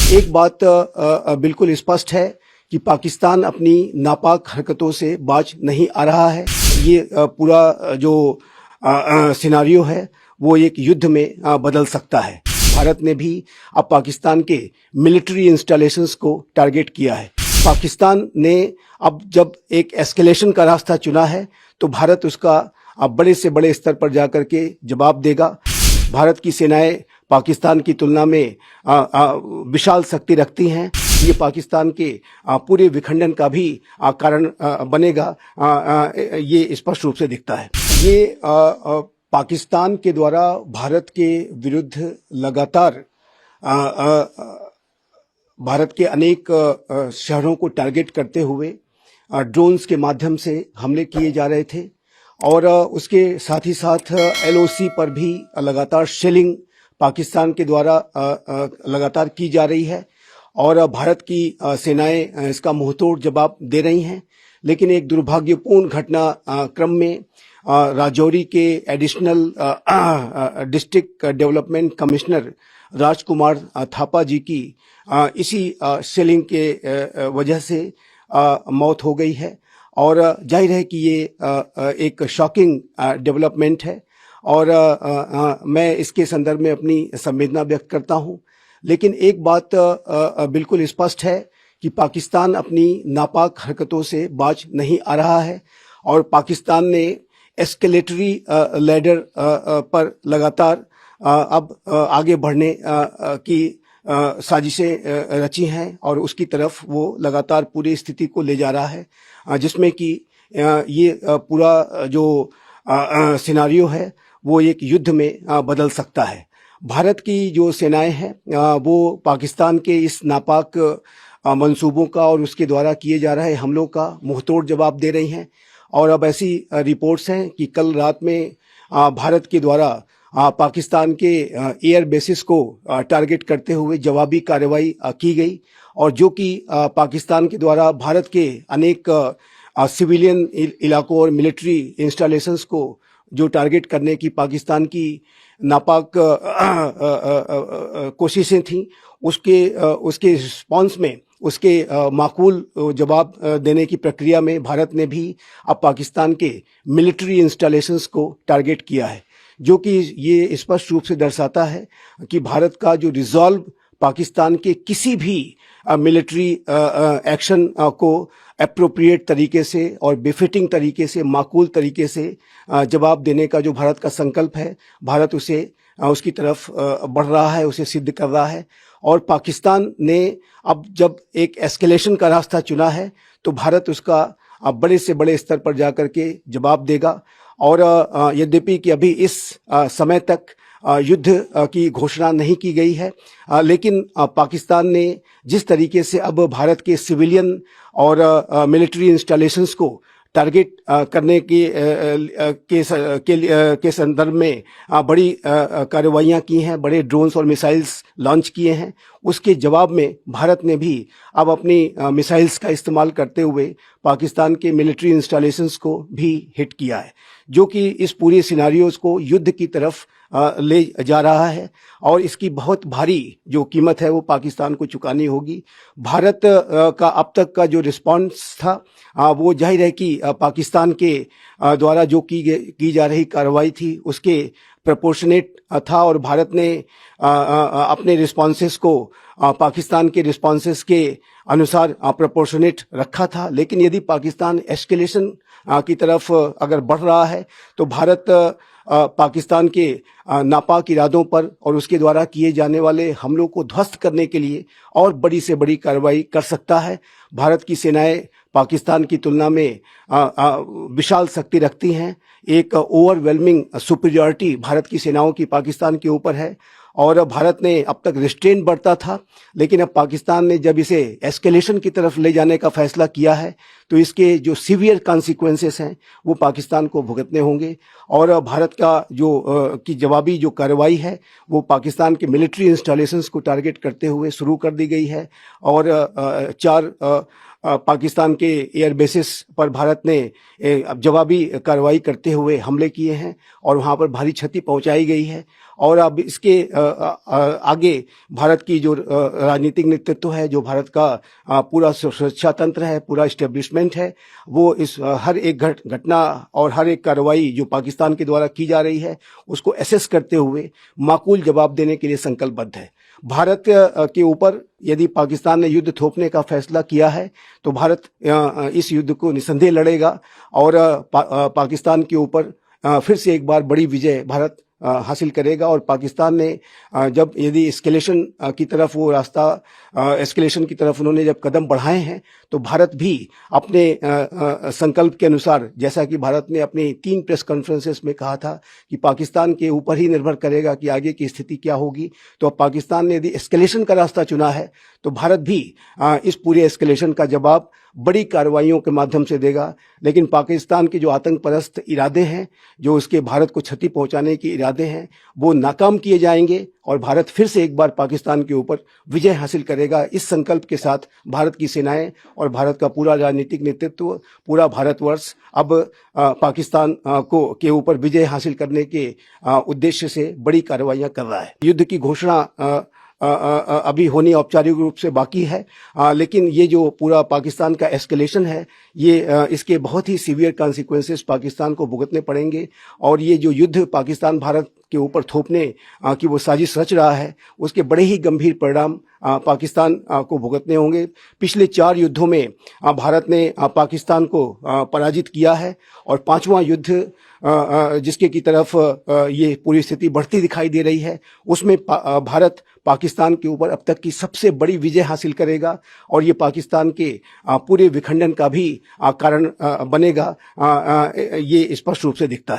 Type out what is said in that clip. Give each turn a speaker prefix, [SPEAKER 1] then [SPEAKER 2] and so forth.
[SPEAKER 1] एक बात बिल्कुल स्पष्ट है कि पाकिस्तान अपनी नापाक हरकतों से बाज नहीं आ रहा है। ये पूरा जो सिनारियो है वो एक युद्ध में बदल सकता है। भारत ने भी अब पाकिस्तान के मिलिट्री इंस्टॉलेशंस को टारगेट किया है। पाकिस्तान ने अब जब एक एस्केलेशन का रास्ता चुना है तो भारत उसका अब बड़े से बड़े स्तर पर जाकर के जवाब देगा। भारत की सेनाएं पाकिस्तान की तुलना में विशाल शक्ति रखती हैं। ये पाकिस्तान के पूरे विखंडन का भी कारण बनेगा, ये स्पष्ट रूप से दिखता है। ये पाकिस्तान के द्वारा भारत के विरुद्ध लगातार भारत के अनेक शहरों को टारगेट करते हुए ड्रोन्स के माध्यम से हमले किए जा रहे थे और उसके साथ ही साथ LOC पर भी लगातार शेलिंग पाकिस्तान के द्वारा लगातार की जा रही है और भारत की सेनाएं इसका मुंहतोड़ जवाब दे रही हैं। लेकिन एक दुर्भाग्यपूर्ण घटना क्रम में राजौरी के एडिशनल डिस्ट्रिक्ट डेवलपमेंट कमिश्नर राजकुमार थापा जी की इसी शेलिंग के वजह से मौत हो गई है और जाहिर है कि ये एक शॉकिंग डेवलपमेंट है और मैं इसके संदर्भ में अपनी संवेदना व्यक्त करता हूं। लेकिन एक बात बिल्कुल स्पष्ट है कि पाकिस्तान अपनी नापाक हरकतों से बाज नहीं आ रहा है और पाकिस्तान ने एस्केलेटरी लैडर पर लगातार अब आगे बढ़ने की साजिशें रची हैं और उसकी तरफ वो लगातार पूरी स्थिति को ले जा रहा है, जिसमें कि ये पूरा जो सिनारियो है वो एक युद्ध में बदल सकता है। भारत की जो सेनाएं हैं वो पाकिस्तान के इस नापाक मंसूबों का और उसके द्वारा किए जा रहे हमलों का मुंहतोड़ जवाब दे रही हैं और अब ऐसी रिपोर्ट्स हैं कि कल रात में भारत के द्वारा पाकिस्तान के एयर बेसिस को टारगेट करते हुए जवाबी कार्रवाई की गई और जो कि पाकिस्तान के द्वारा भारत के अनेक सिविलियन इलाकों और मिलिट्री इंस्टॉलेशंस को जो टारगेट करने की पाकिस्तान की नापाक कोशिशें थीं, उसके रिस्पॉन्स में उसके माकूल जवाब देने की प्रक्रिया में भारत ने भी अब पाकिस्तान के मिलिट्री इंस्टॉलेशंस को टारगेट किया है, जो कि ये स्पष्ट रूप से दर्शाता है कि भारत का जो रिजॉल्व पाकिस्तान के किसी भी मिलिट्री एक्शन को एप्रोप्रिएट तरीके से और बेफिटिंग तरीके से, माकूल तरीके से जवाब देने का जो भारत का संकल्प है, भारत उसे उसकी तरफ बढ़ रहा है, उसे सिद्ध कर रहा है। और पाकिस्तान ने अब जब एक एस्केलेशन का रास्ता चुना है तो भारत उसका बड़े से बड़े स्तर पर जाकर के जवाब देगा और यद्यपि कि अभी इस समय तक युद्ध की घोषणा नहीं की गई है, लेकिन पाकिस्तान ने जिस तरीके से अब भारत के सिविलियन और मिलिट्री इंस्टॉलेशंस को टारगेट करने के संदर्भ में बड़ी कार्रवाइयाँ की हैं, बड़े ड्रोन्स और मिसाइल्स लॉन्च किए हैं, उसके जवाब में भारत ने भी अब अपनी मिसाइल्स का इस्तेमाल करते हुए पाकिस्तान के मिलिट्री इंस्टॉलेशंस को भी हिट किया है, जो कि इस पूरी सिनारियोज को युद्ध की तरफ ले जा रहा है और इसकी बहुत भारी जो कीमत है वो पाकिस्तान को चुकानी होगी। भारत का अब तक का जो रिस्पॉन्स था वो जाहिर है कि पाकिस्तान के द्वारा जो की जा रही कार्रवाई थी उसके प्रोपोर्शनेट था और भारत ने अपने रिस्पॉन्सेस को पाकिस्तान के रिस्पॉन्सेस के अनुसार प्रोपोर्शनेट रखा था। लेकिन यदि पाकिस्तान एस्केलेशन की तरफ अगर बढ़ रहा है तो भारत पाकिस्तान के नापाक इरादों पर और उसके द्वारा किए जाने वाले हमलों को ध्वस्त करने के लिए और बड़ी से बड़ी कार्रवाई कर सकता है। भारत की सेनाएं पाकिस्तान की तुलना में विशाल शक्ति रखती हैं। एक ओवरवेलमिंग सुपीरियरिटी भारत की सेनाओं की पाकिस्तान के ऊपर है और भारत ने अब तक रिस्ट्रेंट बरता था, लेकिन अब पाकिस्तान ने जब इसे एस्केलेशन की तरफ ले जाने का फैसला किया है तो इसके जो सीवियर कॉन्सिक्वेंसेस हैं वो पाकिस्तान को भुगतने होंगे और भारत का जो की जवाबी जो कार्रवाई है वो पाकिस्तान के मिलिट्री इंस्टॉलेशंस को टारगेट करते हुए शुरू कर दी गई है और 4 पाकिस्तान के एयर बेसिस पर भारत ने जवाबी कार्रवाई करते हुए हमले किए हैं और वहां पर भारी क्षति पहुंचाई गई है और अब इसके आगे भारत की जो राजनीतिक नेतृत्व है, जो भारत का पूरा सुरक्षा तंत्र है, पूरा इस्टेब्लिशमेंट है, वो इस हर एक घटना और हर एक कार्रवाई जो पाकिस्तान के द्वारा की जा रही है उसको एसेस करते हुए माकूल जवाब देने के लिए संकल्पबद्ध है। भारत के ऊपर यदि पाकिस्तान ने युद्ध थोपने का फैसला किया है तो भारत इस युद्ध को निसंदेह लड़ेगा और पाकिस्तान के ऊपर फिर से एक बार बड़ी विजय भारत हासिल करेगा। और पाकिस्तान ने जब यदि एस्केलेशन की तरफ वो रास्ता एस्केलेशन की तरफ उन्होंने जब कदम बढ़ाए हैं तो भारत भी अपने संकल्प के अनुसार, जैसा कि भारत ने अपनी 3 प्रेस कॉन्फ्रेंसेस में कहा था कि पाकिस्तान के ऊपर ही निर्भर करेगा कि आगे की स्थिति क्या होगी, तो अब पाकिस्तान ने यदि एस्केलेशन का रास्ता चुना है तो भारत भी इस पूरे एस्केलेशन का जवाब बड़ी कार्रवाइयों के माध्यम से देगा। लेकिन पाकिस्तान के जो आतंक परस्त इरादे हैं, जो उसके भारत को क्षति पहुंचाने के इरादे हैं, वो नाकाम किए जाएंगे और भारत फिर से एक बार पाकिस्तान के ऊपर विजय हासिल करेगा। इस संकल्प के साथ भारत की सेनाएं और भारत का पूरा राजनीतिक नेतृत्व, पूरा भारतवर्ष अब पाकिस्तान के ऊपर विजय हासिल करने के उद्देश्य से बड़ी कार्रवाइयां कर रहा है। युद्ध की घोषणा अभी होनी औपचारिक रूप से बाकी है, लेकिन ये जो पूरा पाकिस्तान का एस्केलेशन है, ये इसके बहुत ही सीवियर कॉन्सिक्वेंसेस पाकिस्तान को भुगतने पड़ेंगे। और ये जो युद्ध पाकिस्तान भारत के ऊपर थोपने की वो साजिश रच रहा है, उसके बड़े ही गंभीर परिणाम पाकिस्तान को भुगतने होंगे। पिछले 4 युद्धों में भारत ने पाकिस्तान को पराजित किया है और 5वां युद्ध जिसके की तरफ ये पूरी स्थिति बढ़ती दिखाई दे रही है, उसमें भारत पाकिस्तान के ऊपर अब तक की सबसे बड़ी विजय हासिल करेगा और ये पाकिस्तान के पूरे विखंडन का भी कारण बनेगा, ये स्पष्ट रूप से दिखता है।